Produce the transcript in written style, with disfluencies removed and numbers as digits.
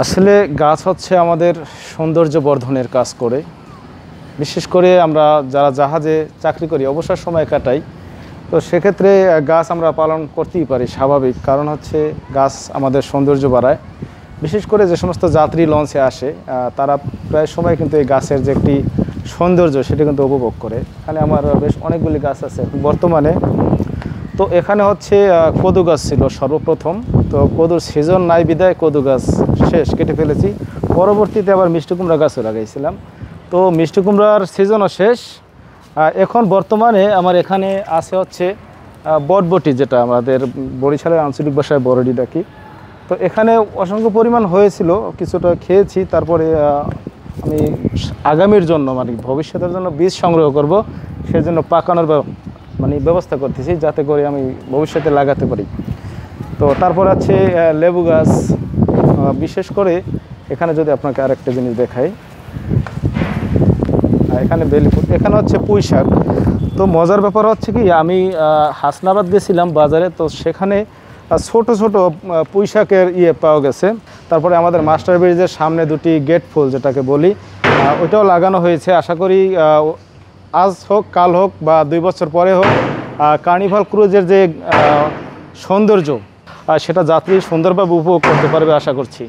আসলে গাছ হচ্ছে আমাদের সৌন্দর্য বর্ধনের কাজ করে। বিশেষ করে আমরা যারা জাহাজে চাকরি করি, অবসর সময় কাটাই, তো সেক্ষেত্রে গাছ আমরা পালন করতেই পারি, স্বাভাবিক। কারণ হচ্ছে গাছ আমাদের সৌন্দর্য বাড়ায়। বিশেষ করে যে সমস্ত যাত্রী লঞ্চে আসে তারা প্রায় সময় কিন্তু এই গাছের যে একটি সৌন্দর্য সেটা কিন্তু উপভোগ করে। এখানে আমার বেশ অনেকগুলি গাছ আছে বর্তমানে। তো এখানে হচ্ছে কদু গাছ ছিল সর্বপ্রথম। তো কদুর সিজন নাই বিদায় কদু গাছ শেষ, কেটে ফেলেছি। পরবর্তীতে আবার মিষ্টি কুমড়া গাছও লাগাইছিলাম। তো মিষ্টি কুমড়ার সিজনও শেষ। এখন বর্তমানে আমার এখানে আছে হচ্ছে বটবটি, যেটা আমাদের বরিশালের আঞ্চলিক ভাষায় বরডি ডাকি। তো এখানে অসংখ্য পরিমাণ হয়েছিল, কিছুটা খেয়েছি। তারপরে আমি আগামীর জন্য মানে ভবিষ্যতের জন্য বীজ সংগ্রহ করব, সেজন্য পাকানোর ব্যবস্থা করতেছি, যাতে করে আমি ভবিষ্যতে লাগাতে পারি। তো তারপর আছে লেবু গাছ। বিশেষ করে এখানে যদি আপনাকে আরেকটা জিনিস দেখাই, এখানে বেলি ফুল, এখানে হচ্ছে পুঁই শাক। তো মজার ব্যাপার হচ্ছে কি, আমি হাসনাবাদ গেছিলাম বাজারে, তো সেখানে ছোট ছোট পুঁই শাকের পাওয়া গেছে। তারপরে আমাদের মাস্টার ব্রিজের সামনে দুটি গেট ফুল যেটাকে বলি, ওইটাও লাগানো হয়েছে। আশা করি আজ হোক, কাল হোক, বা 2 বছর পরে হোক, কার্নিভাল ক্রুজের যে সৌন্দর্য সেটা যাত্রী সুন্দরভাবে উপভোগ করতে পারবে আশা করছি।